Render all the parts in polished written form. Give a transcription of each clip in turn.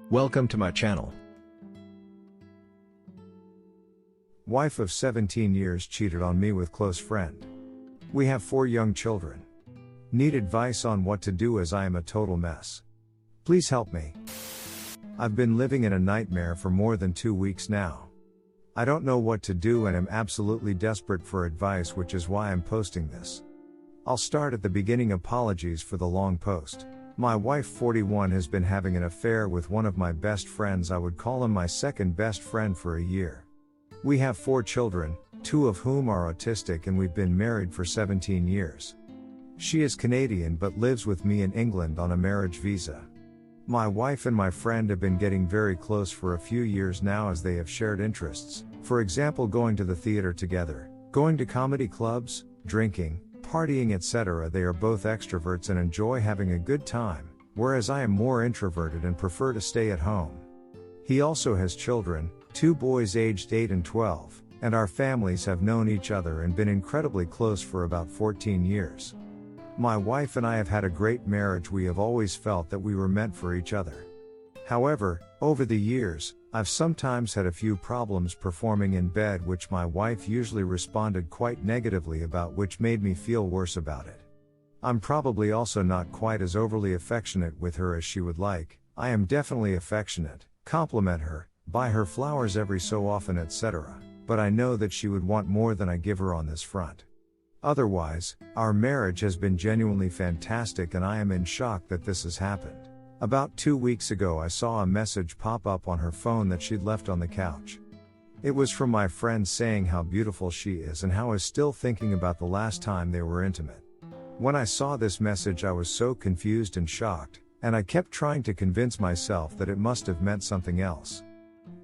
Welcome to my channel. Wife of 17 years cheated on me with close friend. We have 4 young children. Need advice on what to do as I am a total mess. Please help me. I've been living in a nightmare for more than 2 weeks now. I don't know what to do and am absolutely desperate for advice, which is why I'm posting this. I'll start at the beginning. Apologies for the long post. My wife, 41, has been having an affair with one of my best friends. I would call him my second best friend, for a year. We have 4 children, 2 of whom are autistic, and we've been married for 17 years. She is Canadian but lives with me in England on a marriage visa. My wife and my friend have been getting very close for a few years now, as they have shared interests, for example going to the theater together, going to comedy clubs, drinking, partying, etc. They are both extroverts and enjoy having a good time, whereas I am more introverted and prefer to stay at home. He also has children, 2 boys aged 8 and 12, and our families have known each other and been incredibly close for about 14 years. My wife and I have had a great marriage. We have always felt that we were meant for each other. However, over the years, I've sometimes had a few problems performing in bed, which my wife usually responded quite negatively about, which made me feel worse about it. I'm probably also not quite as overly affectionate with her as she would like. I am definitely affectionate, compliment her, buy her flowers every so often, etc. But I know that she would want more than I give her on this front. Otherwise, our marriage has been genuinely fantastic, and I am in shock that this has happened. About 2 weeks ago, I saw a message pop up on her phone that she'd left on the couch. It was from my friend saying how beautiful she is and how I was still thinking about the last time they were intimate. When I saw this message, I was so confused and shocked, and I kept trying to convince myself that it must have meant something else.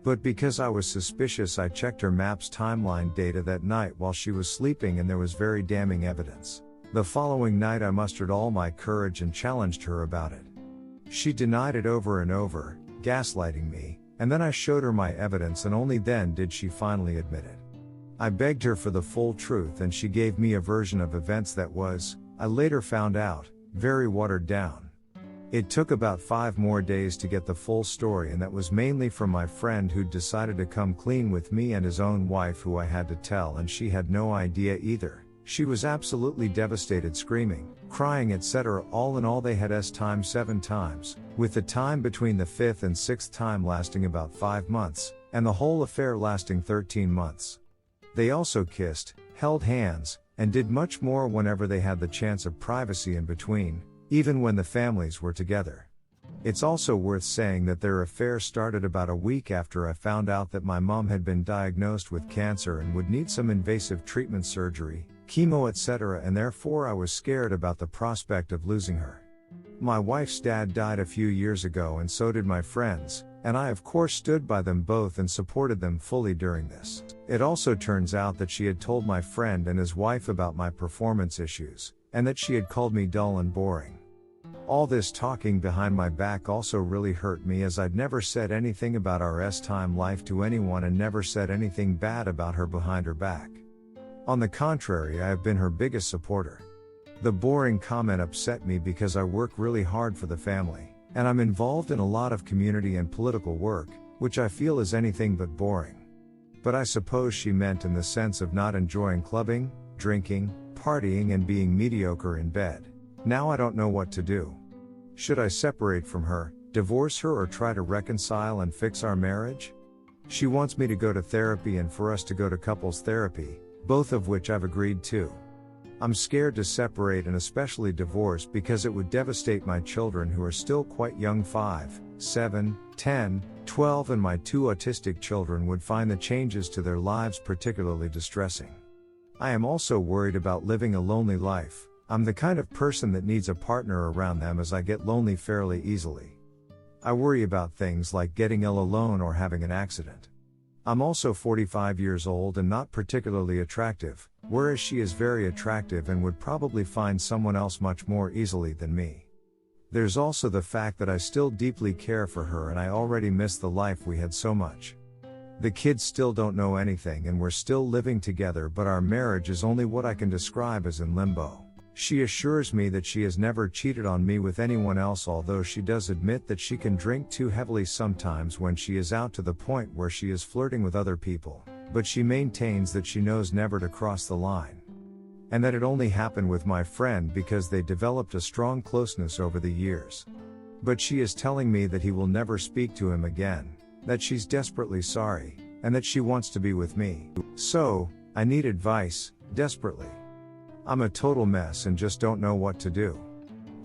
But because I was suspicious, I checked her Maps timeline data that night while she was sleeping, and there was very damning evidence. The following night, I mustered all my courage and challenged her about it. She denied it over and over, gaslighting me, and then I showed her my evidence, and only then did she finally admit it. I begged her for the full truth, and she gave me a version of events that was, I later found out, very watered down. It took about 5 more days to get the full story, and that was mainly from my friend who'd decided to come clean with me and his own wife, who I had to tell, and she had no idea either. She was absolutely devastated, screaming, crying, etc. All in all, they had times 7 times, with the time between the 5th and 6th time lasting about 5 months, and the whole affair lasting 13 months. They also kissed, held hands, and did much more whenever they had the chance of privacy in between, even when the families were together. It's also worth saying that their affair started about a week after I found out that my mom had been diagnosed with cancer and would need some invasive treatment, surgery, chemo, etc., and therefore I was scared about the prospect of losing her. My wife's dad died a few years ago, and so did my friends, and I of course stood by them both and supported them fully during this. It also turns out that she had told my friend and his wife about my performance issues, and that she had called me dull and boring. All this talking behind my back also really hurt me, as I'd never said anything about our time life to anyone and never said anything bad about her behind her back. On the contrary, I have been her biggest supporter. The boring comment upset me because I work really hard for the family, and I'm involved in a lot of community and political work, which I feel is anything but boring. But I suppose she meant in the sense of not enjoying clubbing, drinking, partying, and being mediocre in bed. Now I don't know what to do. Should I separate from her, divorce her, or try to reconcile and fix our marriage? She wants me to go to therapy and for us to go to couples therapy, both of which I've agreed to. I'm scared to separate, and especially divorce, because it would devastate my children, who are still quite young, 5, 7, 10, 12, and my 2 autistic children would find the changes to their lives particularly distressing. I am also worried about living a lonely life. I'm the kind of person that needs a partner around them, as I get lonely fairly easily. I worry about things like getting ill alone or having an accident. I'm also 45 years old and not particularly attractive, whereas she is very attractive and would probably find someone else much more easily than me. There's also the fact that I still deeply care for her, and I already miss the life we had so much. The kids still don't know anything, and we're still living together, but our marriage is only what I can describe as in limbo. She assures me that she has never cheated on me with anyone else, although she does admit that she can drink too heavily sometimes when she is out, to the point where she is flirting with other people, but she maintains that she knows never to cross the line. And that it only happened with my friend because they developed a strong closeness over the years. But she is telling me that he will never speak to him again, that she's desperately sorry, and that she wants to be with me. So, I need advice, desperately. I'm a total mess and just don't know what to do.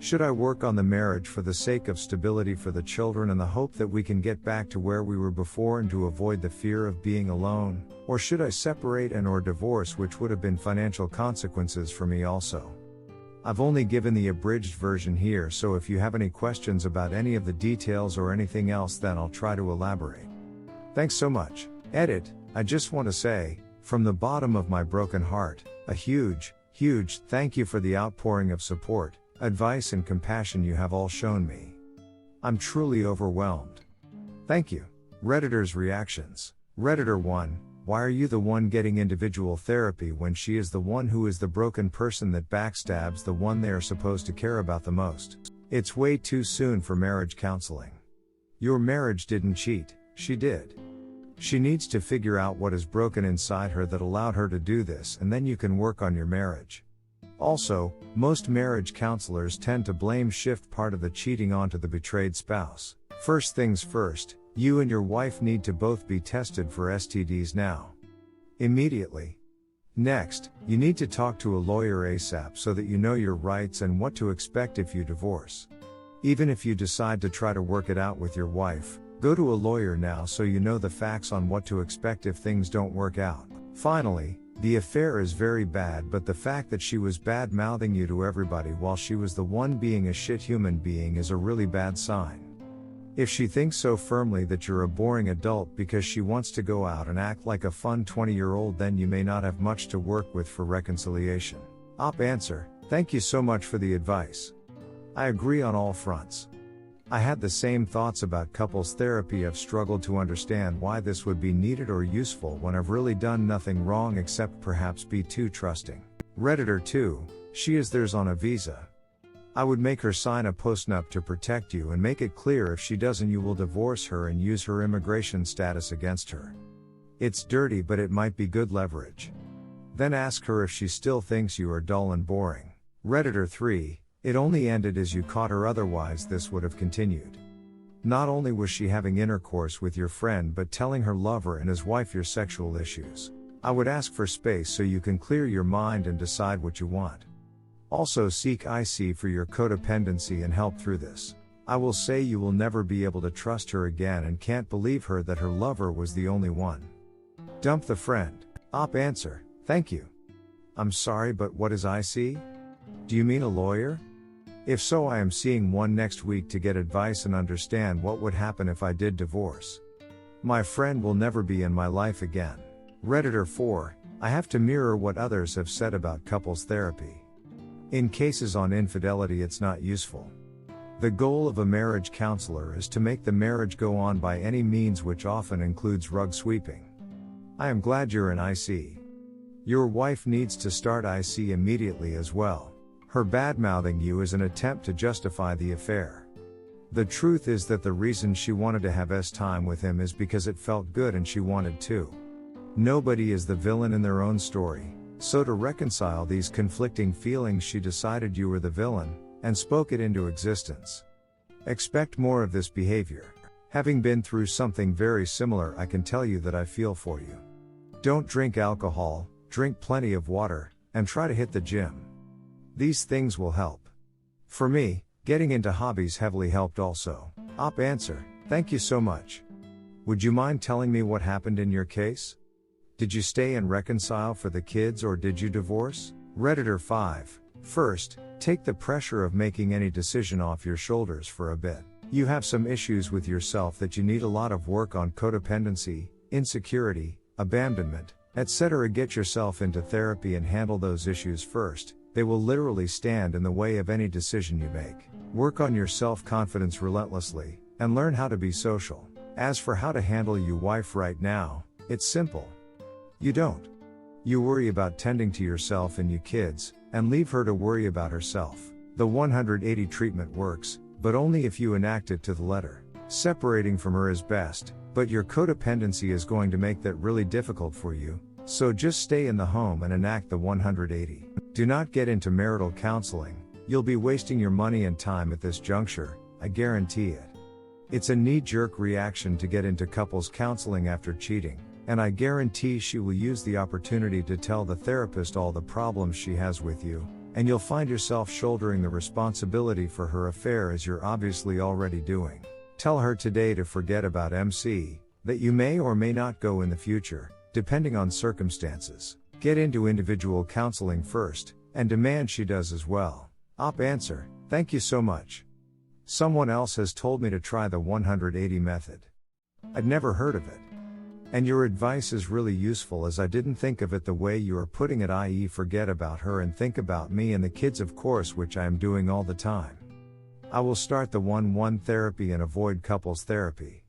Should I work on the marriage for the sake of stability for the children and the hope that we can get back to where we were before and to avoid the fear of being alone? Or should I separate and/or divorce, which would have been financial consequences for me also? I've only given the abridged version here, so if you have any questions about any of the details or anything else, then I'll try to elaborate. Thanks so much. Edit. I just want to say, from the bottom of my broken heart, a huge thank you for the outpouring of support, advice and compassion you have all shown me. I'm truly overwhelmed. Thank you. Redditors' reactions. Redditor 1, why are you the one getting individual therapy when she is the one who is the broken person that backstabs the one they are supposed to care about the most? It's way too soon for marriage counseling. Your marriage didn't cheat, she did. She needs to figure out what is broken inside her that allowed her to do this, and then you can work on your marriage. Also, most marriage counselors tend to shift part of the cheating onto the betrayed spouse. First things first, you and your wife need to both be tested for STDs now. Immediately. Next, you need to talk to a lawyer ASAP so that you know your rights and what to expect if you divorce. Even if you decide to try to work it out with your wife, go to a lawyer now so you know the facts on what to expect if things don't work out. Finally, the affair is very bad, but the fact that she was bad-mouthing you to everybody while she was the one being a shit human being is a really bad sign. If she thinks so firmly that you're a boring adult because she wants to go out and act like a fun 20-year-old, then you may not have much to work with for reconciliation. Op answer, thank you so much for the advice. I agree on all fronts. I had the same thoughts about couples therapy. I've struggled to understand why this would be needed or useful when I've really done nothing wrong except perhaps be too trusting. Redditor 2, she is theirs on a visa. I would make her sign a postnup to protect you and make it clear if she doesn't you will divorce her and use her immigration status against her. It's dirty, but it might be good leverage. Then ask her if she still thinks you are dull and boring. Redditor 3, it only ended as you caught her, otherwise this would have continued. Not only was she having intercourse with your friend but telling her lover and his wife your sexual issues. I would ask for space so you can clear your mind and decide what you want. Also seek IC for your codependency and help through this. I will say you will never be able to trust her again and can't believe her that her lover was the only one. Dump the friend. Op answer, thank you. I'm sorry, but what is IC? Do you mean a lawyer? If so, I am seeing one next week to get advice and understand what would happen if I did divorce. My friend will never be in my life again. Redditor 4, I have to mirror what others have said about couples therapy. In cases on infidelity, it's not useful. The goal of a marriage counselor is to make the marriage go on by any means, which often includes rug sweeping. I am glad you're in IC. Your wife needs to start IC immediately as well. Her bad-mouthing you is an attempt to justify the affair. The truth is that the reason she wanted to have time with him is because it felt good and she wanted to. Nobody is the villain in their own story, so to reconcile these conflicting feelings she decided you were the villain, and spoke it into existence. Expect more of this behavior. Having been through something very similar, I can tell you that I feel for you. Don't drink alcohol, drink plenty of water, and try to hit the gym. These things will help. For me, getting into hobbies heavily helped also. Op answer, thank you so much. Would you mind telling me what happened in your case? Did you stay and reconcile for the kids or did you divorce? Redditor 5, first, take the pressure of making any decision off your shoulders for a bit. You have some issues with yourself that you need a lot of work on: codependency, insecurity, abandonment, etc. Get yourself into therapy and handle those issues first. They will literally stand in the way of any decision you make. Work on your self-confidence relentlessly, and learn how to be social. As for how to handle your wife right now, it's simple. You You worry about tending to yourself and you kids, and leave her to worry about herself. The 180 treatment works, but only if you enact it to the letter. Separating from her is best, but your codependency is going to make that really difficult for you, so just stay in the home and enact the 180. Do not get into marital counseling, you'll be wasting your money and time at this juncture, I guarantee it. It's a knee-jerk reaction to get into couples counseling after cheating, and I guarantee she will use the opportunity to tell the therapist all the problems she has with you, and you'll find yourself shouldering the responsibility for her affair as you're obviously already doing. Tell her today to forget about MC, that you may or may not go in the future, depending on circumstances. Get into individual counseling first, and demand she does as well. Answer, thank you so much. Someone else has told me to try the 180 method. I'd never heard of it. And your advice is really useful as I didn't think of it the way you are putting it, i.e. forget about her and think about me and the kids, of course, which I am doing all the time. I will start the 1-1 therapy and avoid couples therapy.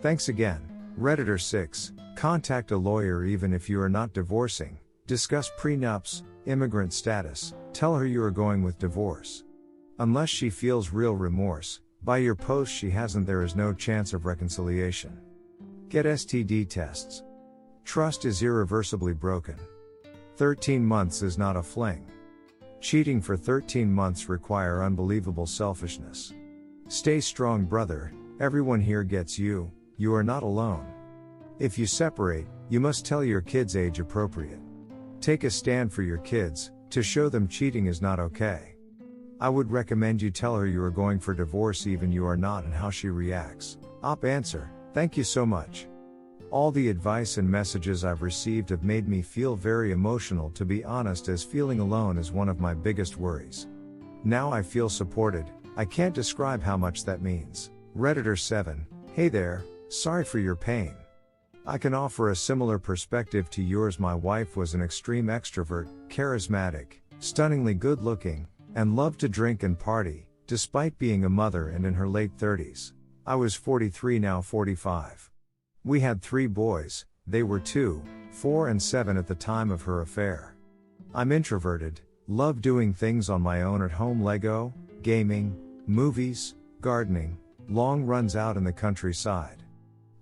Thanks again. Redditor 6, contact a lawyer even if you are not divorcing, discuss prenups, immigrant status, tell her you are going with divorce. Unless she feels real remorse, by your post she hasn't, there is no chance of reconciliation. Get STD tests. Trust is irreversibly broken. 13 months is not a fling. Cheating for 13 months require unbelievable selfishness. Stay strong, brother, everyone here gets you, you are not alone. If you separate, you must tell your kids age appropriate. Take a stand for your kids, to show them cheating is not okay. I would recommend you tell her you are going for divorce even you are not and how she reacts. Answer, thank you so much. All the advice and messages I've received have made me feel very emotional, to be honest, as feeling alone is one of my biggest worries. Now I feel supported, I can't describe how much that means. Redditor 7, hey there, sorry for your pain. I can offer a similar perspective to yours. My wife was an extreme extrovert, charismatic, stunningly good looking, and loved to drink and party, despite being a mother and in her late 30s. I was 43, now 45. We had 3 boys, they were 2, 4 and 7 at the time of her affair. I'm introverted, love doing things on my own at home: Lego, gaming, movies, gardening, long runs out in the countryside.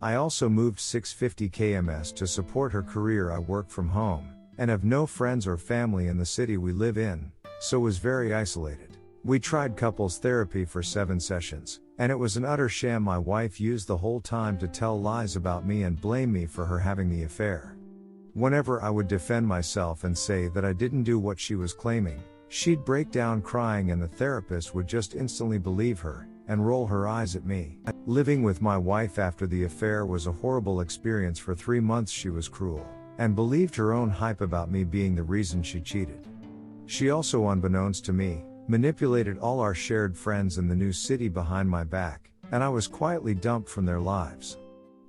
I also moved 650 kms to support her career. I work from home, and have no friends or family in the city we live in, so was very isolated. We tried couples therapy for 7 sessions, and it was an utter sham. My wife used the whole time to tell lies about me and blame me for her having the affair. Whenever I would defend myself and say that I didn't do what she was claiming, she'd break down crying and the therapist would just instantly believe her, and roll her eyes at me. Living with my wife after the affair was a horrible experience. For 3 months she was cruel, and believed her own hype about me being the reason she cheated. She also, unbeknownst to me, manipulated all our shared friends in the new city behind my back, and I was quietly dumped from their lives.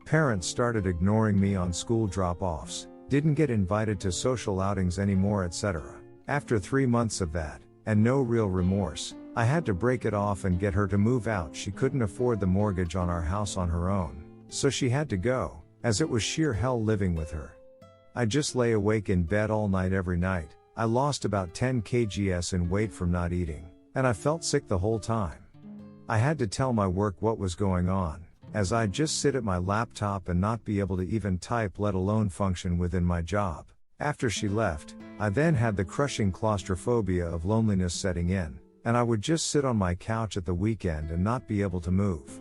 Parents started ignoring me on school drop-offs, didn't get invited to social outings anymore, etc. After 3 months of that, and no real remorse, I had to break it off and get her to move out. She couldn't afford the mortgage on our house on her own, so she had to go, as it was sheer hell living with her. I just lay awake in bed all night every night. I lost about 10 kgs in weight from not eating, and I felt sick the whole time. I had to tell my work what was going on, as I'd just sit at my laptop and not be able to even type, let alone function within my job. After she left, I then had the crushing claustrophobia of loneliness setting in, and I would just sit on my couch at the weekend and not be able to move.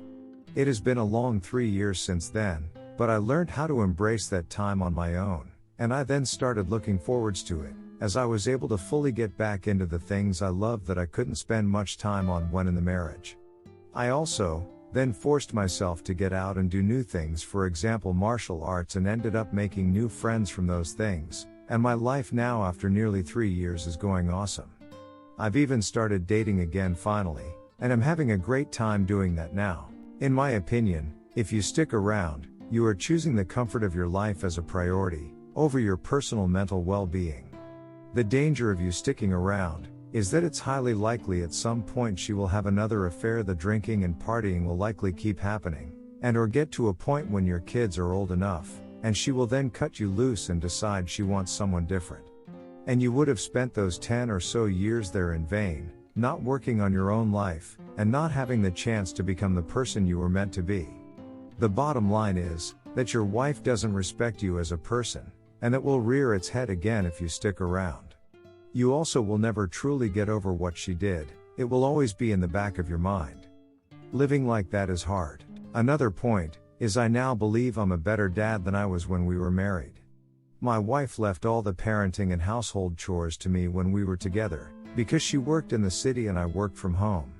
It has been a long 3 years since then, but I learned how to embrace that time on my own, and I then started looking forwards to it, as I was able to fully get back into the things I loved that I couldn't spend much time on when in the marriage. I also, then forced myself to get out and do new things, for example martial arts, and ended up making new friends from those things, and my life now after nearly 3 years is going awesome. I've even started dating again finally, and I'm having a great time doing that now. In my opinion, if you stick around, you are choosing the comfort of your life as a priority, over your personal mental well-being. The danger of you sticking around is that it's highly likely at some point she will have another affair. The drinking and partying will likely keep happening, and or get to a point when your kids are old enough, and she will then cut you loose and decide she wants someone different. And you would have spent those 10 or so years there in vain, not working on your own life, and not having the chance to become the person you were meant to be. The bottom line is, that your wife doesn't respect you as a person, and it will rear its head again if you stick around. You also will never truly get over what she did, it will always be in the back of your mind. Living like that is hard. Another point, is I now believe I'm a better dad than I was when we were married. My wife left all the parenting and household chores to me when we were together, because she worked in the city and I worked from home.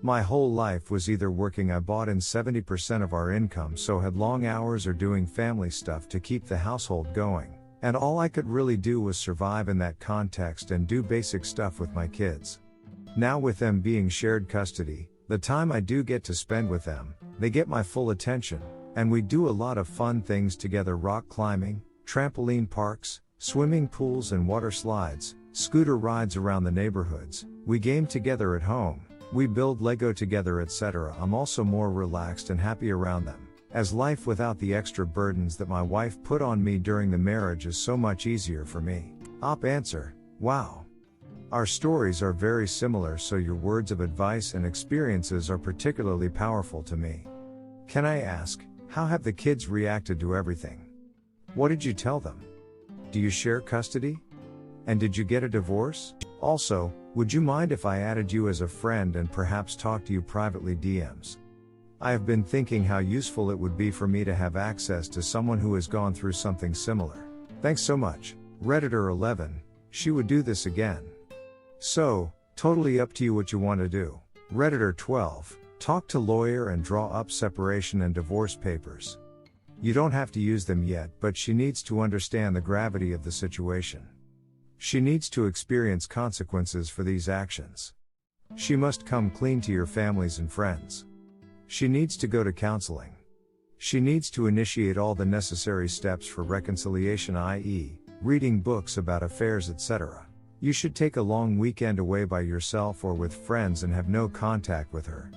My whole life was either working, I bought in 70% of our income, so had long hours, or doing family stuff to keep the household going, and all I could really do was survive in that context and do basic stuff with my kids. Now with them being shared custody, the time I do get to spend with them, they get my full attention, and we do a lot of fun things together: rock climbing, trampoline parks, swimming pools and water slides, scooter rides around the neighborhoods, we game together at home, we build Lego together, etc. I'm also more relaxed and happy around them, as life without the extra burdens that my wife put on me during the marriage is so much easier for me. Op answer: wow. Our stories are very similar, so your words of advice and experiences are particularly powerful to me. Can I ask, how have the kids reacted to everything? What did you tell them? Do you share custody? And did you get a divorce? Also, would you mind if I added you as a friend and perhaps talk to you privately DMs? I have been thinking how useful it would be for me to have access to someone who has gone through something similar. Thanks so much. Redditor 11, she would do this again. So, totally up to you what you want to do. Redditor 12, talk to lawyer and draw up separation and divorce papers. You don't have to use them yet, but she needs to understand the gravity of the situation. She needs to experience consequences for these actions. She must come clean to your families and friends. She needs to go to counseling. She needs to initiate all the necessary steps for reconciliation, i.e., reading books about affairs, etc. You should take a long weekend away by yourself or with friends and have no contact with her.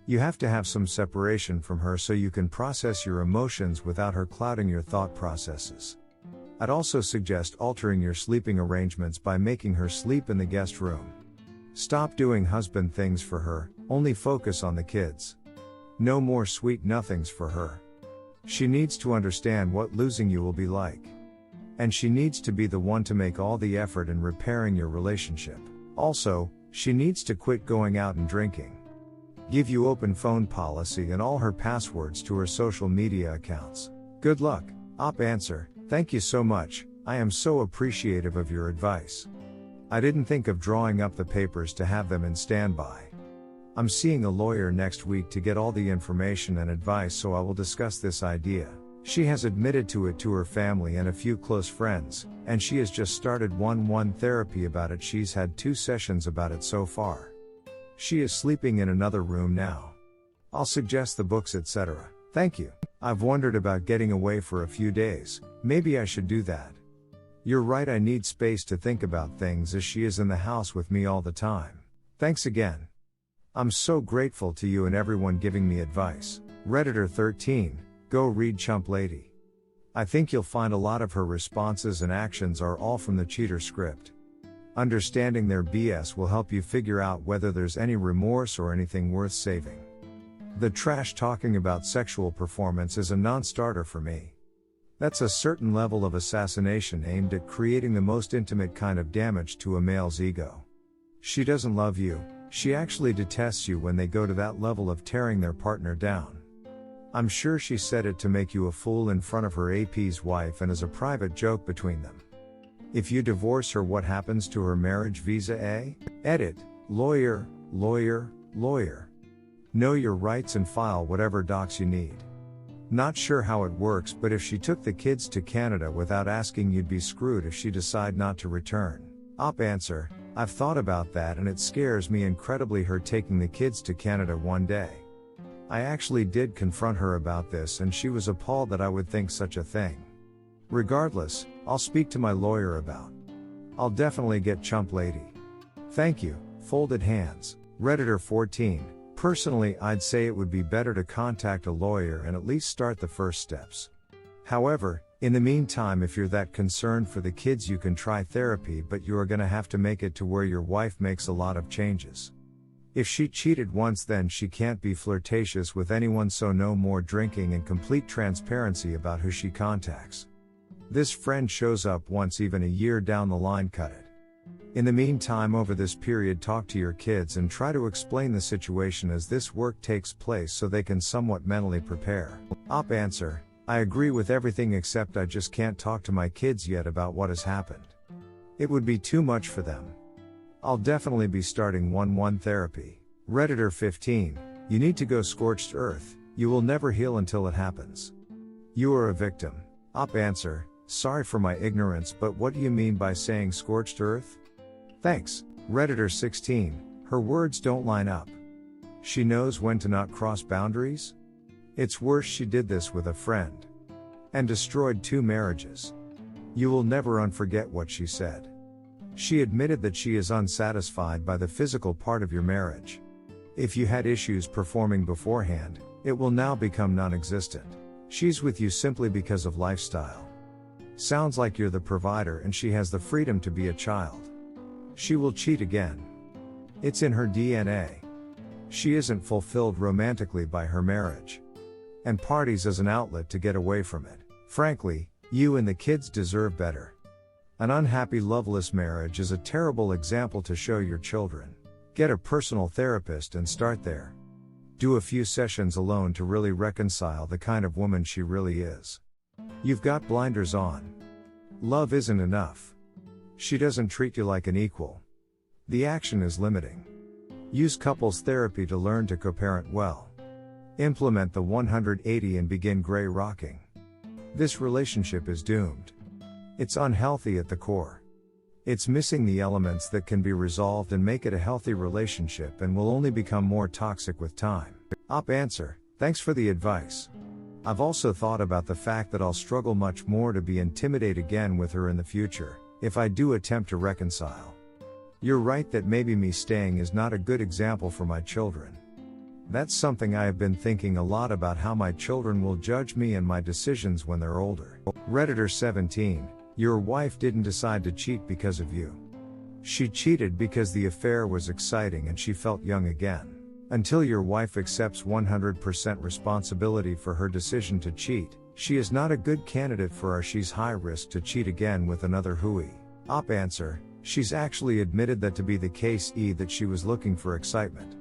You have to have some separation from her so you can process your emotions without her clouding your thought processes. I'd also suggest altering your sleeping arrangements by making her sleep in the guest room. Stop doing husband things for her, only focus on the kids. No more sweet nothings for her. She needs to understand what losing you will be like. And she needs to be the one to make all the effort in repairing your relationship. Also, she needs to quit going out and drinking. Give you open phone policy and all her passwords to her social media accounts. Good luck. Op answer: thank you so much, I am so appreciative of your advice. I didn't think of drawing up the papers to have them in standby. I'm seeing a lawyer next week to get all the information and advice, so I will discuss this idea. She has admitted to it to her family and a few close friends, and she has just started one-on-one therapy about it. She's had 2 sessions about it so far. She is sleeping in another room now. I'll suggest the books, etc. Thank you. I've wondered about getting away for a few days, maybe I should do that. You're right, I need space to think about things as she is in the house with me all the time. Thanks again. I'm so grateful to you and everyone giving me advice. Redditor 13, go read Chump Lady. I think you'll find a lot of her responses and actions are all from the cheater script. Understanding their BS will help you figure out whether there's any remorse or anything worth saving. The trash talking about sexual performance is a non-starter for me. That's a certain level of assassination aimed at creating the most intimate kind of damage to a male's ego. She doesn't love you, she actually detests you when they go to that level of tearing their partner down. I'm sure she said it to make you a fool in front of her AP's wife and as a private joke between them. If you divorce her, what happens to her marriage visa? Edit, lawyer, lawyer, lawyer. Know your rights and file whatever docs you need. Not sure how it works, but if she took the kids to Canada without asking, you'd be screwed if she decide not to return. Op answer: I've thought about that and it scares me incredibly, her taking the kids to Canada one day. I actually did confront her about this and she was appalled that I would think such a thing. Regardless, I'll speak to my lawyer about. I'll definitely get Chump Lady. Thank you. Folded hands. Redditor 14. Personally, I'd say it would be better to contact a lawyer and at least start the first steps. However, In the meantime, if you're that concerned for the kids, you can try therapy, but you are gonna have to make it to where your wife makes a lot of changes. If she cheated once, then she can't be flirtatious with anyone, so no more drinking and complete transparency about who she contacts. This friend shows up once even a year down the line, cut it. In the meantime, over this period, talk to your kids and try to explain the situation as this work takes place so they can somewhat mentally prepare. Op answer: I agree with everything except I just can't talk to my kids yet about what has happened. It would be too much for them. I'll definitely be starting 1-1 therapy. Redditor 15, you need to go scorched earth, you will never heal until it happens. You are a victim. Op answer: sorry for my ignorance, but what do you mean by saying scorched earth? Thanks. Redditor 16, her words don't line up. She knows when to not cross boundaries? It's worse, she did this with a friend. And destroyed 2 marriages. You will never unforget what she said. She admitted that she is unsatisfied by the physical part of your marriage. If you had issues performing beforehand, it will now become non-existent. She's with you simply because of lifestyle. Sounds like you're the provider and she has the freedom to be a child. She will cheat again. It's in her DNA. She isn't fulfilled romantically by her marriage. And parties as an outlet to get away from it. Frankly, you and the kids deserve better. An unhappy, loveless marriage is a terrible example to show your children. Get a personal therapist and start there. Do a few sessions alone to really reconcile the kind of woman she really is. You've got blinders on. Love isn't enough. She doesn't treat you like an equal. The action is limiting. Use couples therapy to learn to co-parent well. Implement the 180 and begin gray rocking. This relationship is doomed. It's unhealthy at the core. It's missing the elements that can be resolved and make it a healthy relationship, and will only become more toxic with time. Op answer: thanks for the advice. I've also thought about the fact that I'll struggle much more to be intimate again with her in the future, if I do attempt to reconcile. You're right that maybe me staying is not a good example for my children. That's something I have been thinking a lot about, how my children will judge me and my decisions when they're older. Redditor 17, your wife didn't decide to cheat because of you. She cheated because the affair was exciting and she felt young again. Until your wife accepts 100% responsibility for her decision to cheat, she is not a good candidate for her. She's high risk to cheat again with another hooey. Op answer: she's actually admitted that to be the case, that she was looking for excitement.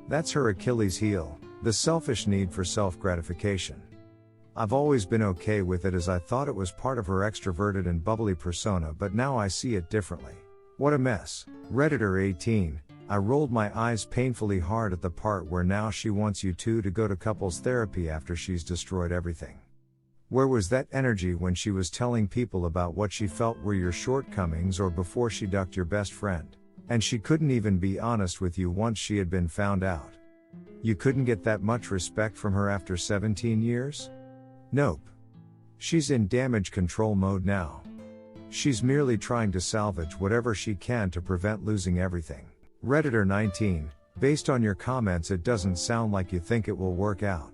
That's her Achilles heel, the selfish need for self-gratification. I've always been okay with it, as I thought it was part of her extroverted and bubbly persona, but now I see it differently. What a mess. Redditor 18, I rolled my eyes painfully hard at the part where now she wants you two to go to couples therapy after she's destroyed everything. Where was that energy when she was telling people about what she felt were your shortcomings, or before she ducked your best friend? And she couldn't even be honest with you once she had been found out. You couldn't get that much respect from her after 17 years? Nope. She's in damage control mode now. She's merely trying to salvage whatever she can to prevent losing everything. Redditor 19, based on your comments, it doesn't sound like you think it will work out.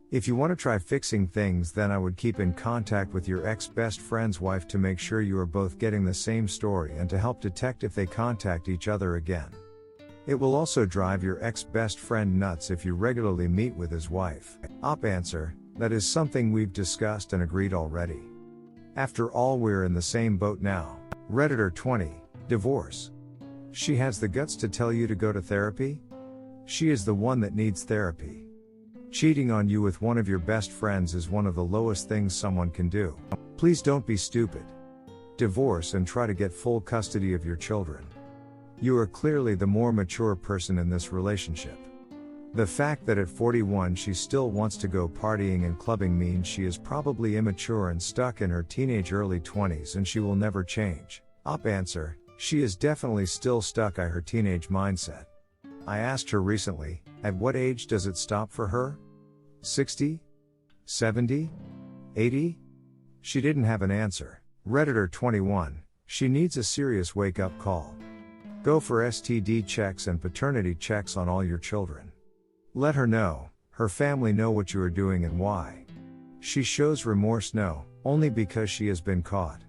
If you want to try fixing things, then I would keep in contact with your ex-best friend's wife to make sure you are both getting the same story and to help detect if they contact each other again. It will also drive your ex-best friend nuts if you regularly meet with his wife. Op answer: that is something we've discussed and agreed already. After all, we're in the same boat now. Redditor 20, divorce. She has the guts to tell you to go to therapy? She is the one that needs therapy. Cheating on you with one of your best friends is one of the lowest things someone can do. Please don't be stupid. Divorce and try to get full custody of your children. You are clearly the more mature person in this relationship. The fact that at 41 she still wants to go partying and clubbing means she is probably immature and stuck in her teenage early 20s, and she will never change. Op answer: she is definitely still stuck in her teenage mindset. I asked her recently, at what age does it stop for her? 60? 70? 80? She didn't have an answer. Redditor 21, she needs a serious wake-up call. Go for STD checks and paternity checks on all your children. Let her know, her family know what you are doing and why. She shows remorse only because she has been caught.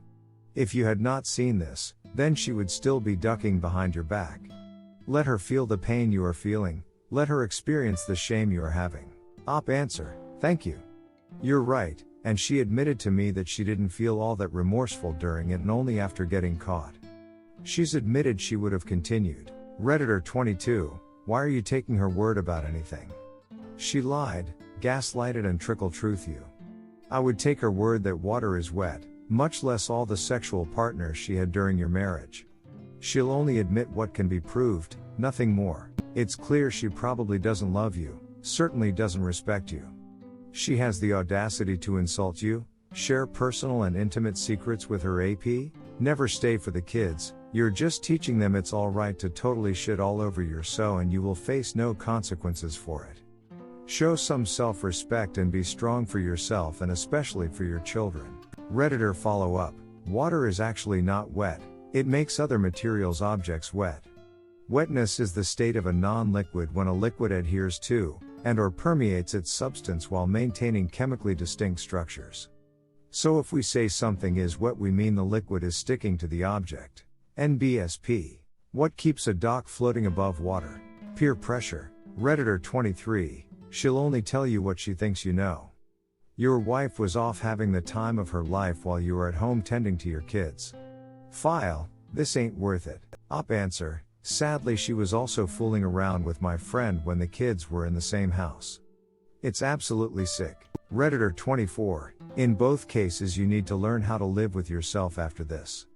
If you had not seen this, then she would still be ducking behind your back. Let her feel the pain you are feeling, let her experience the shame you are having. Answer, thank you. You're right, and she admitted to me that she didn't feel all that remorseful during it and only after getting caught. She's admitted she would have continued. Redditor 22, why are you taking her word about anything? She lied, gaslighted and trickle-truth you. I would take her word that water is wet, much less all the sexual partners she had during your marriage. She'll only admit what can be proved, nothing more. It's clear she probably doesn't love you, certainly doesn't respect you. She has the audacity to insult you, share personal and intimate secrets with her AP, never stay for the kids. You're just teaching them it's alright to totally shit all over your so and you will face no consequences for it. Show some self-respect and be strong for yourself and especially for your children. Redditor follow up, water is actually not wet, it makes other materials objects wet. Wetness is the state of a non-liquid when a liquid adheres to, and/or permeates its substance while maintaining chemically distinct structures. So if we say something is wet we mean the liquid is sticking to the object. NBSP. What keeps a dock floating above water? Peer pressure. Redditor 23, she'll only tell you what she thinks you know. Your wife was off having the time of her life while you were at home tending to your kids. File, this ain't worth it. Answer, sadly she was also fooling around with my friend when the kids were in the same house. It's absolutely sick. Redditor 24, in both cases you need to learn how to live with yourself after this.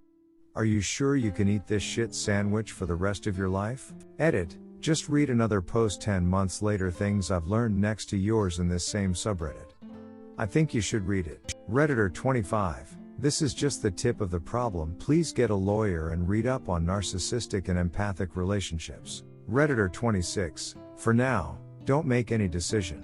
Are you sure you can eat this shit sandwich for the rest of your life? Edit, just read another post 10 months later things I've learned next to yours in this same subreddit. I think you should read it. Redditor 25, this is just the tip of the problem, please get a lawyer and read up on narcissistic and empathic relationships. Redditor 26, for now, don't make any decision.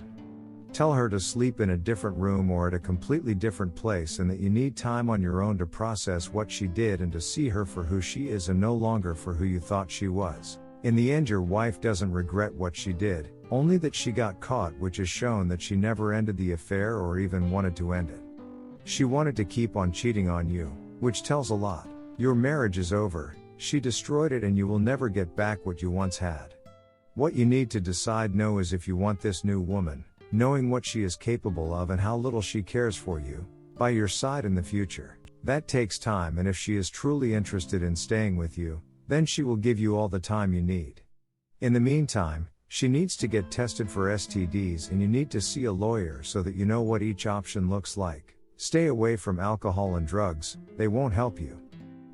Tell her to sleep in a different room or at a completely different place and that you need time on your own to process what she did and to see her for who she is and no longer for who you thought she was. In the end your wife doesn't regret what she did, only that she got caught, which has shown that she never ended the affair or even wanted to end it. She wanted to keep on cheating on you, which tells a lot. Your marriage is over, she destroyed it and you will never get back what you once had. What you need to decide now is if you want this new woman, knowing what she is capable of and how little she cares for you, by your side in the future. That takes time, and if she is truly interested in staying with you, then she will give you all the time you need. In the meantime, she needs to get tested for STDs and you need to see a lawyer so that you know what each option looks like. Stay away from alcohol and drugs, they won't help you.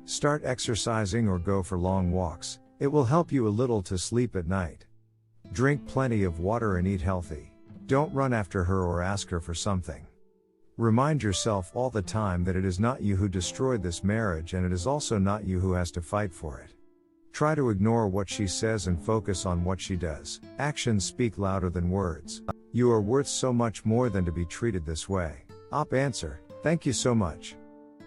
Start exercising or go for long walks, it will help you a little to sleep at night. Drink plenty of water and eat healthy. Don't run after her or ask her for something. Remind yourself all the time that it is not you who destroyed this marriage and it is also not you who has to fight for it. Try to ignore what she says and focus on what she does. Actions speak louder than words. You are worth so much more than to be treated this way. Answer, thank you so much.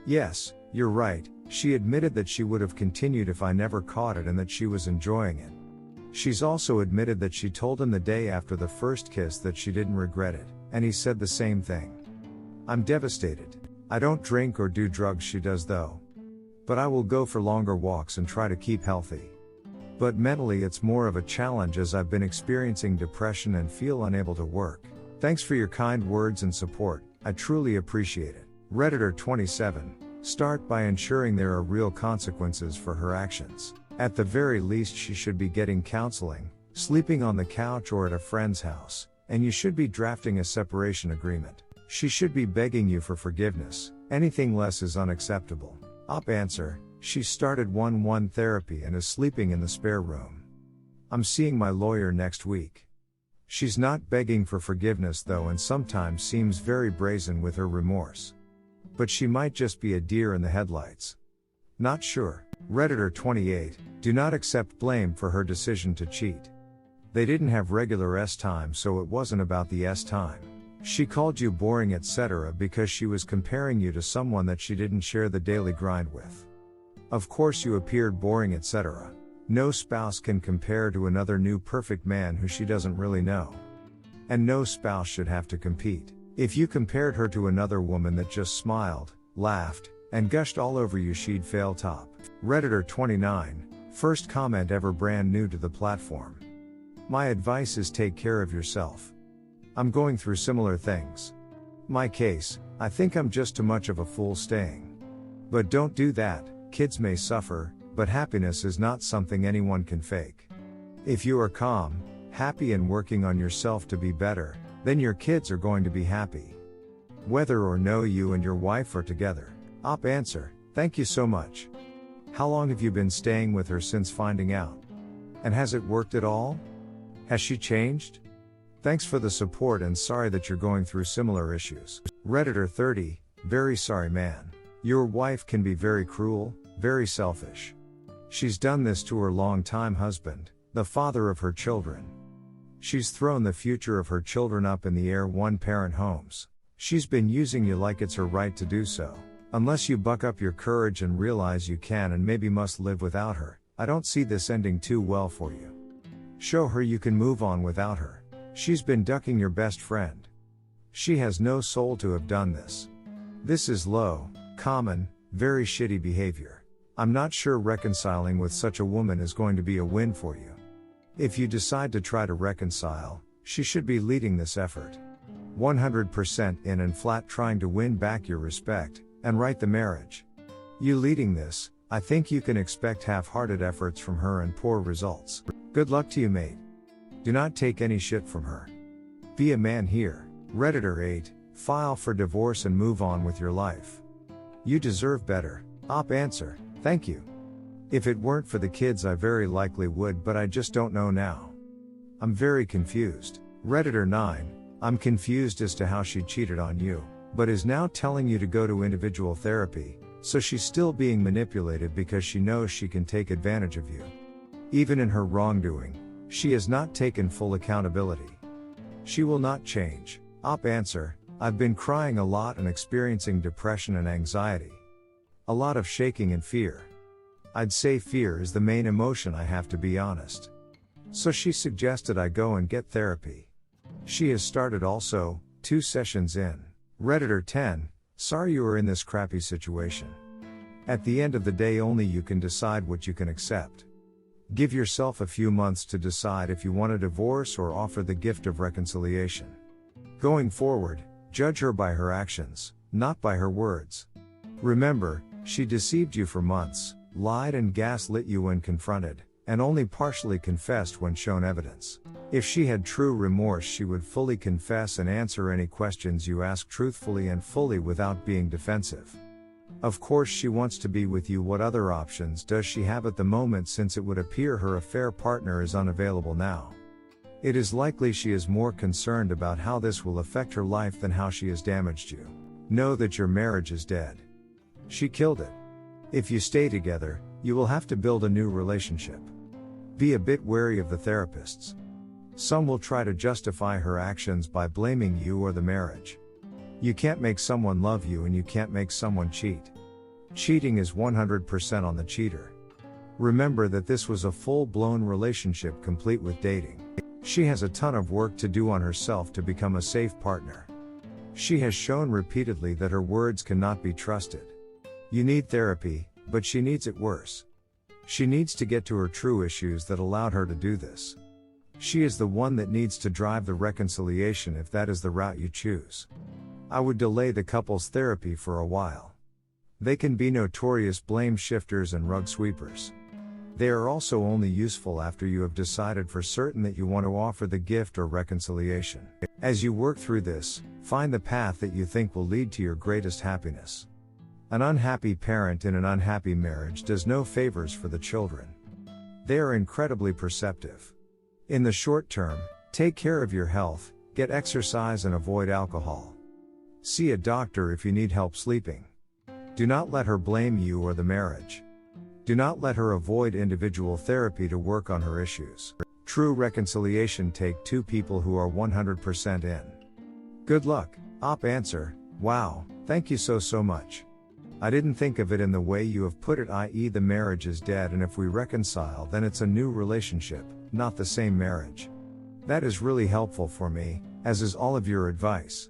Yes, you're right, she admitted that she would have continued if I never caught it and that she was enjoying it. She's also admitted that she told him the day after the first kiss that she didn't regret it, and he said the same thing. I'm devastated. I don't drink or do drugs, she does though. But I will go for longer walks and try to keep healthy. But mentally it's more of a challenge as I've been experiencing depression and feel unable to work. Thanks for your kind words and support, I truly appreciate it. Redditor 27, start by ensuring there are real consequences for her actions. At the very least she should be getting counseling, sleeping on the couch or at a friend's house, and you should be drafting a separation agreement. She should be begging you for forgiveness, anything less is unacceptable. Answer, she started 1-1 therapy and is sleeping in the spare room. I'm seeing my lawyer next week. She's not begging for forgiveness though and sometimes seems very brazen with her remorse. But she might just be a deer in the headlights. Not sure. Redditor 28, do not accept blame for her decision to cheat. They didn't have regular S-time so it wasn't about the S-time. She called you boring etc. because she was comparing you to someone that she didn't share the daily grind with. Of course you appeared boring etc. No spouse can compare to another new perfect man who she doesn't really know. And no spouse should have to compete. If you compared her to another woman that just smiled, laughed, and gushed all over you, she'd fail top. Redditor 29, first comment ever, brand new to the platform. My advice is take care of yourself. I'm going through similar things. My case, I think I'm just too much of a fool staying. But don't do that, kids may suffer, but happiness is not something anyone can fake. If you are calm, happy and working on yourself to be better, then your kids are going to be happy. Whether or no you and your wife are together. Op answer, thank you so much. How long have you been staying with her since finding out? And has it worked at all? Has she changed? Thanks for the support and sorry that you're going through similar issues. Redditor 30, very sorry man. Your wife can be very cruel, very selfish. She's done this to her longtime husband, the father of her children. She's thrown the future of her children up in the air, one-parent homes. She's been using you like it's her right to do so. Unless you buck up your courage and realize you can and maybe must live without her, I don't see this ending too well for you. Show her you can move on without her. She's been ducking your best friend. She has no soul to have done this. This is low, common, very shitty behavior. I'm not sure reconciling with such a woman is going to be a win for you. If you decide to try to reconcile, she should be leading this effort. 100% in and flat trying to win back your respect, and right the marriage. You leading this, I think you can expect half-hearted efforts from her and poor results. Good luck to you, mate. Do not take any shit from her. Be a man here. Redditor 8, file for divorce and move on with your life. You deserve better. Op answer, thank you. If it weren't for the kids I very likely would, but I just don't know now. I'm very confused. Redditor 9, I'm confused as to how she cheated on you, but is now telling you to go to individual therapy, so she's still being manipulated because she knows she can take advantage of you. Even in her wrongdoing, she has not taken full accountability. She will not change. Op answer, I've been crying a lot and experiencing depression and anxiety. A lot of shaking and fear. I'd say fear is the main emotion, I have to be honest. So she suggested I go and get therapy. She has started also, 2 sessions in. Redditor 10, sorry you are in this crappy situation. At the end of the day only you can decide what you can accept. Give yourself a few months to decide if you want a divorce or offer the gift of reconciliation. Going forward, judge her by her actions, not by her words. Remember, she deceived you for months, lied and gaslit you when confronted, and only partially confessed when shown evidence. If she had true remorse, she would fully confess and answer any questions you ask truthfully and fully without being defensive. Of course she wants to be with you. What other options does she have at the moment, since it would appear her affair partner is unavailable now? It is likely she is more concerned about how this will affect her life than how she has damaged you. Know that your marriage is dead. She killed it. If you stay together, you will have to build a new relationship. Be a bit wary of the therapists. Some will try to justify her actions by blaming you or the marriage. You can't make someone love you and you can't make someone cheat. Cheating is 100% on the cheater. Remember that this was a full-blown relationship complete with dating. She has a ton of work to do on herself to become a safe partner. She has shown repeatedly that her words cannot be trusted. You need therapy, but she needs it worse. She needs to get to her true issues that allowed her to do this. She is the one that needs to drive the reconciliation if that is the route you choose. I would delay the couple's therapy for a while. They can be notorious blame shifters and rug sweepers. They are also only useful after you have decided for certain that you want to offer the gift or reconciliation. As you work through this, find the path that you think will lead to your greatest happiness. An unhappy parent in an unhappy marriage does no favors for the children. They are incredibly perceptive. In the short term, take care of your health, get exercise and avoid alcohol. See a doctor if you need help sleeping. Do not let her blame you or the marriage. Do not let her avoid individual therapy to work on her issues. True reconciliation take 2 people who are 100% in. Good luck. Op answer, wow, thank you so much. I didn't think of it in the way you have put it, i.e. the marriage is dead and if we reconcile then it's a new relationship, not the same marriage. That is really helpful for me, as is all of your advice.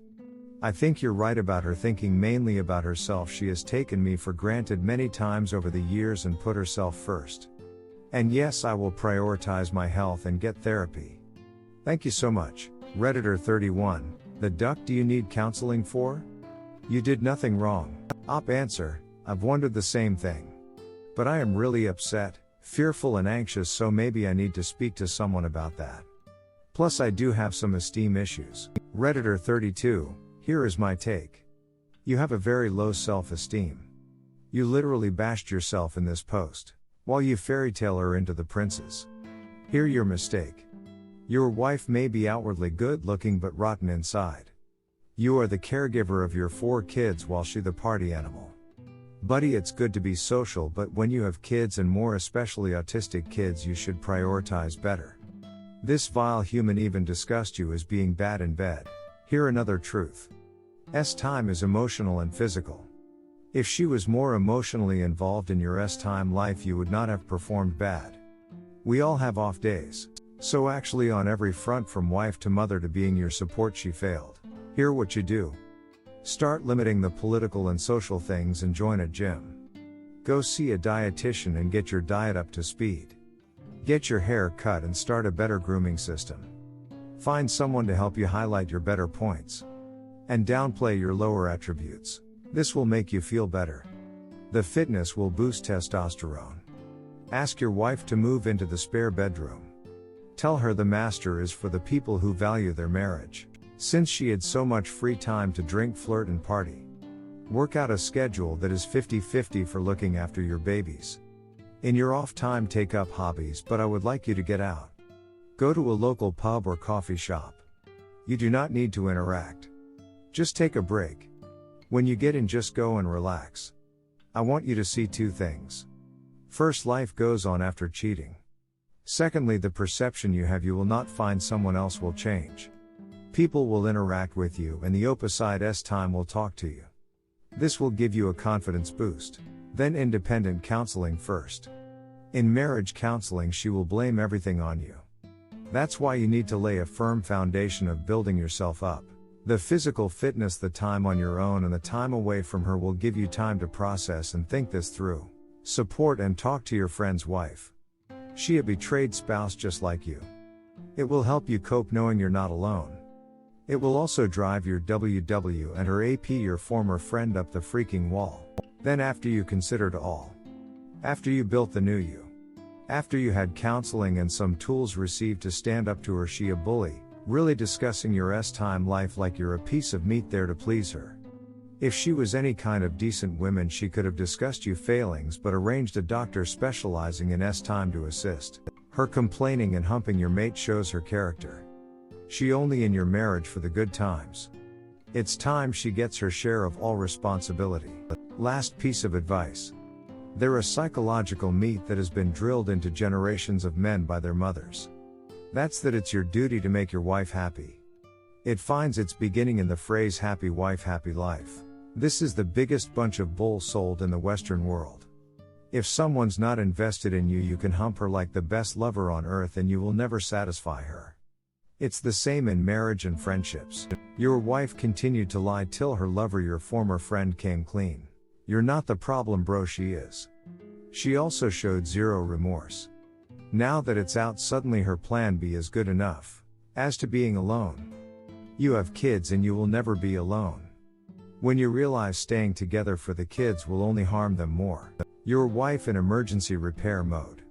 I think you're right about her thinking mainly about herself. She has taken me for granted many times over the years and put herself first. And yes, I will prioritize my health and get therapy. Thank you so much. Redditor 31, the duck do you need counseling for? You did nothing wrong. Op answer, I've wondered the same thing. But I am really upset, fearful and anxious, so maybe I need to speak to someone about that. Plus I do have some esteem issues. Redditor 32, here is my take. You have a very low self-esteem. You literally bashed yourself in this post, while you fairytale her into the princes. Here your mistake. Your wife may be outwardly good looking but rotten inside. You are the caregiver of your 4 kids while she the party animal. Buddy, it's good to be social, but when you have kids and more especially autistic kids, you should prioritize better. This vile human even discussed you as being bad in bed. Here another truth. S-time is emotional and physical. If she was more emotionally involved in your S-time life, you would not have performed bad. We all have off days. So actually on every front from wife to mother to being your support, she failed. Here what you do. Start limiting the political and social things and join a gym. Go see a dietitian and get your diet up to speed. Get your hair cut and start a better grooming system. Find someone to help you highlight your better points. And downplay your lower attributes. This will make you feel better. The fitness will boost testosterone. Ask your wife to move into the spare bedroom. Tell her the master is for the people who value their marriage. Since she had so much free time to drink, flirt and party. Work out a schedule that is 50-50 for looking after your babies. In your off time take up hobbies, but I would like you to get out. Go to a local pub or coffee shop. You do not need to interact. Just take a break. When you get in, just go and relax. I want you to see 2 things. First, life goes on after cheating. Secondly, the perception you have you will not find someone else will change. People will interact with you and the opposite S-time will talk to you. This will give you a confidence boost. Then independent counseling first. In marriage counseling, she will blame everything on you. That's why you need to lay a firm foundation of building yourself up. The physical fitness, the time on your own and the time away from her will give you time to process and think this through. Support and talk to your friend's wife. She a betrayed spouse just like you. It will help you cope knowing you're not alone. It will also drive your WW and her AP, your former friend, up the freaking wall. Then after you considered all. After you built the new you. After you had counseling and some tools received to stand up to her, she a bully. Really discussing your S-time life like you're a piece of meat there to please her. If she was any kind of decent woman, she could have discussed you failings but arranged a doctor specializing in S-time to assist. Her complaining and humping your mate shows her character. She only in your marriage for the good times. It's time she gets her share of all responsibility. Last piece of advice. They're a psychological meat that has been drilled into generations of men by their mothers. That's that it's your duty to make your wife happy. It finds its beginning in the phrase happy wife, happy life. This is the biggest bunch of bull sold in the Western world. If someone's not invested in you, you can hump her like the best lover on earth and you will never satisfy her. It's the same in marriage and friendships. Your wife continued to lie till her lover, your former friend, came clean. You're not the problem, bro, she is. She also showed zero remorse. Now that it's out, suddenly her plan B is good enough. As to being alone, you have kids and you will never be alone. When you realize staying together for the kids will only harm them more. Your wife in emergency repair mode.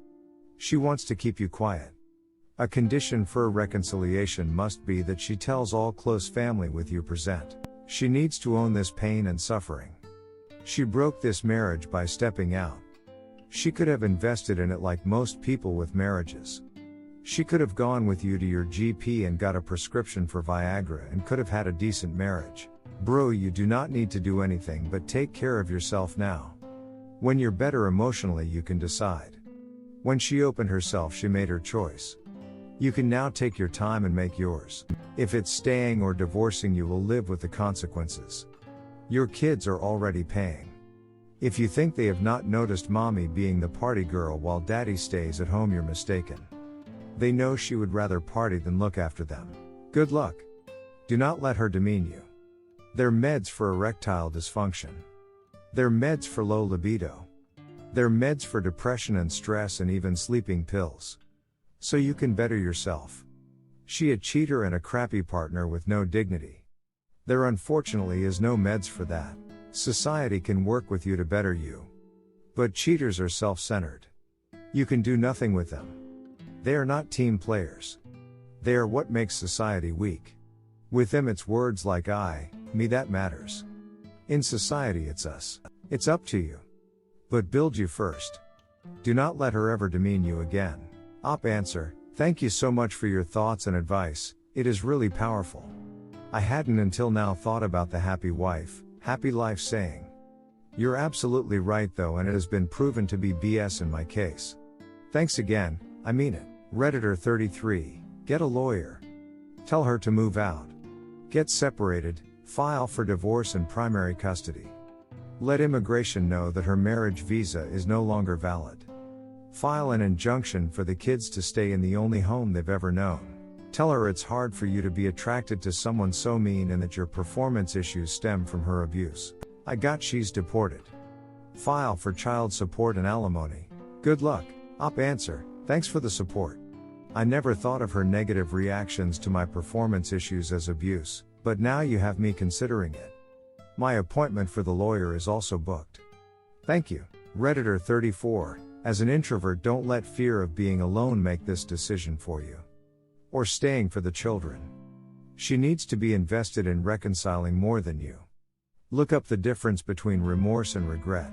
She wants to keep you quiet. A condition for reconciliation must be that she tells all close family with you present. She needs to own this pain and suffering. She broke this marriage by stepping out. She could have invested in it like most people with marriages. She could have gone with you to your GP and got a prescription for Viagra and could have had a decent marriage. Bro, you do not need to do anything but take care of yourself now. When you're better emotionally, you can decide. When she opened herself, she made her choice. You can now take your time and make yours. If it's staying or divorcing, you will live with the consequences. Your kids are already paying. If you think they have not noticed mommy being the party girl while daddy stays at home, you're mistaken. They know she would rather party than look after them. Good luck. Do not let her demean you. They're meds for erectile dysfunction. They're meds for low libido. They're meds for depression and stress and even sleeping pills. So you can better yourself. She a cheater and a crappy partner with no dignity. There unfortunately is no meds for that. Society can work with you to better you. But cheaters are self-centered. You can do nothing with them. They are not team players. They are what makes society weak. With them it's words like I, me that matters. In society it's us. It's up to you. But build you first. Do not let her ever demean you again. Answer, thank you so much for your thoughts and advice, it is really powerful. I hadn't until now thought about the happy wife, happy life saying. You're absolutely right though, and it has been proven to be BS in my case. Thanks again, I mean it. Redditor 33, get a lawyer. Tell her to move out. Get separated, file for divorce and primary custody. Let immigration know that her marriage visa is no longer valid. File an injunction for the kids to stay in the only home they've ever known. Tell her it's hard for you to be attracted to someone so mean and that your performance issues stem from her abuse. She's deported. File for child support and alimony. Good luck. Answer, thanks for the support. I never thought of her negative reactions to my performance issues as abuse, but now you have me considering it. My appointment for the lawyer is also booked. Thank you. Redditor 34, as an introvert don't let fear of being alone make this decision for you. Or staying for the children. She needs to be invested in reconciling more than you. Look up the difference between remorse and regret.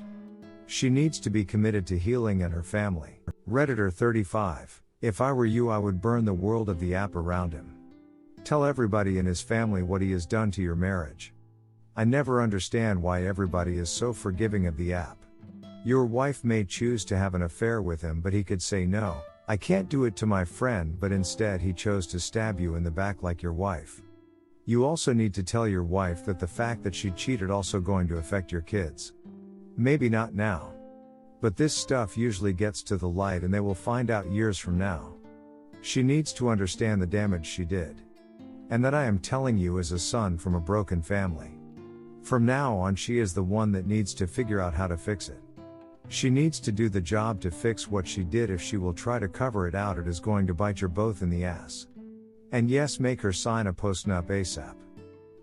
She needs to be committed to healing and her family. Redditor 35, if I were you I would burn the world of the app around him. Tell everybody in his family what he has done to your marriage. I never understand why everybody is so forgiving of the app. Your wife may choose to have an affair with him, but he could say no, I can't do it to my friend, but instead he chose to stab you in the back like your wife. You also need to tell your wife that the fact that she cheated also going to affect your kids. Maybe not now. But this stuff usually gets to the light and they will find out years from now. She needs to understand the damage she did. And that I am telling you as a son from a broken family. From now on she is the one that needs to figure out how to fix it. She needs to do the job to fix what she did. If she will try to cover it out, it is going to bite you both in the ass. And yes, make her sign a postnup ASAP.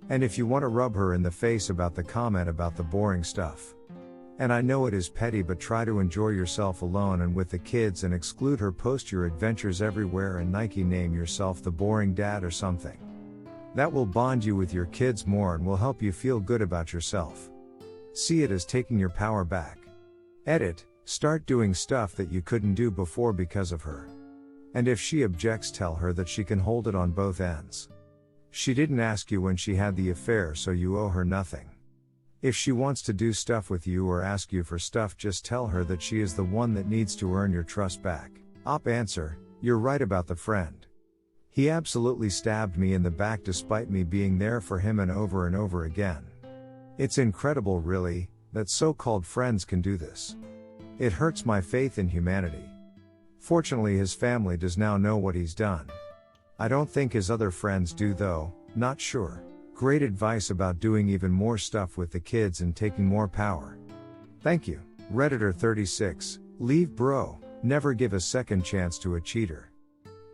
And if you want to rub her in the face about the comment about the boring stuff. And I know it is petty, but try to enjoy yourself alone and with the kids and exclude her, post your adventures everywhere and Nike name yourself the boring dad or something. That will bond you with your kids more and will help you feel good about yourself. See it as taking your power back. Edit, start doing stuff that you couldn't do before because of her. And if she objects, tell her that she can hold it on both ends. She didn't ask you when she had the affair, so you owe her nothing. If she wants to do stuff with you or ask you for stuff, just tell her that she is the one that needs to earn your trust back. Answer, you're right about the friend. He absolutely stabbed me in the back despite me being there for him and over again. It's incredible really, that so-called friends can do this. It hurts my faith in humanity. Fortunately his family does now know what he's done. I don't think his other friends do though, not sure. Great advice about doing even more stuff with the kids and taking more power. Thank you. Redditor 36, leave bro, never give a second chance to a cheater.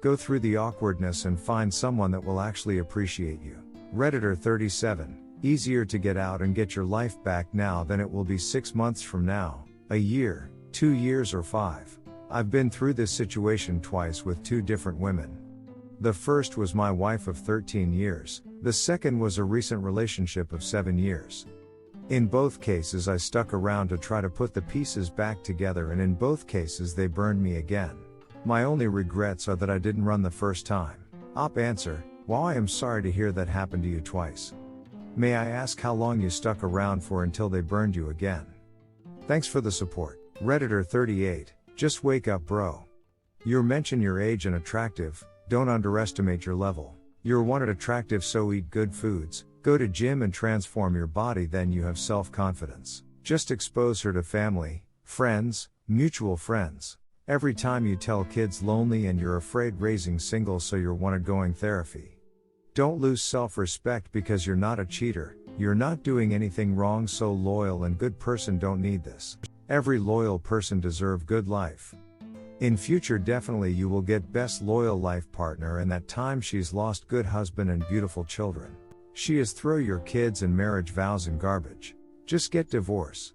Go through the awkwardness and find someone that will actually appreciate you. Redditor 37, easier to get out and get your life back now than it will be 6 months from now, a year, 2 years or 5. I've been through this situation twice with 2 different women. The first was my wife of 13 years, the second was a recent relationship of 7 years. In both cases I stuck around to try to put the pieces back together, and in both cases they burned me again. My only regrets are that I didn't run the first time. Answer, wow, I am sorry to hear that happened to you twice. May I ask how long you stuck around for until they burned you again? Thanks for the support. Redditor 38, just wake up bro. You mention your age and attractive, don't underestimate your level. You're wanted attractive, so eat good foods, go to gym and transform your body, then you have self-confidence. Just expose her to family, friends, mutual friends. Every time you tell kids lonely and you're afraid raising single, so you're wanted going therapy. Don't lose self-respect because you're not a cheater, You're not doing anything wrong, so loyal and good person don't need this. Every loyal person deserve good life. In future definitely you will get best loyal life partner, and that time she's lost good husband and beautiful children. She is throw your kids and marriage vows in garbage. Just get divorce.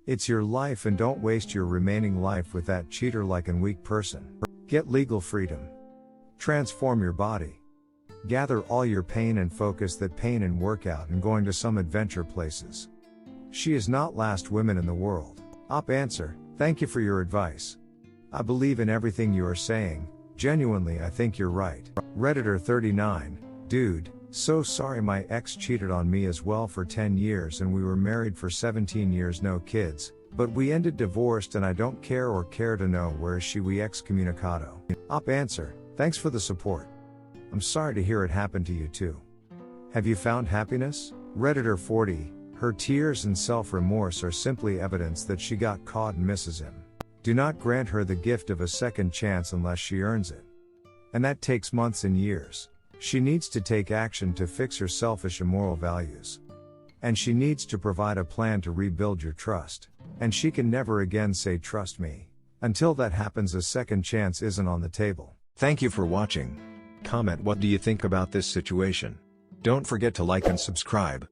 It's your life and don't waste your remaining life with that cheater like and weak person. Get legal freedom. Transform your body. Gather all your pain and focus that pain and work out and going to some adventure places. She is not last women in the world. Op answer, thank you for your advice. I believe in everything you are saying, genuinely I think you're right. Redditor 39, dude, so sorry my ex cheated on me as well for 10 years and we were married for 17 years, no kids, but we ended divorced and I don't care or care to know where is she, we excommunicado. Op answer, thanks for the support. I'm sorry to hear it happened to you too. Have you found happiness? Redditor 40, her tears and self-remorse are simply evidence that she got caught and misses him. Do not grant her the gift of a second chance unless she earns it. And that takes months and years. She needs to take action to fix her selfish immoral values. And she needs to provide a plan to rebuild your trust. And she can never again say trust me. Until that happens, a second chance isn't on the table. Thank you for watching. Comment what do you think about this situation. Don't forget to like and subscribe.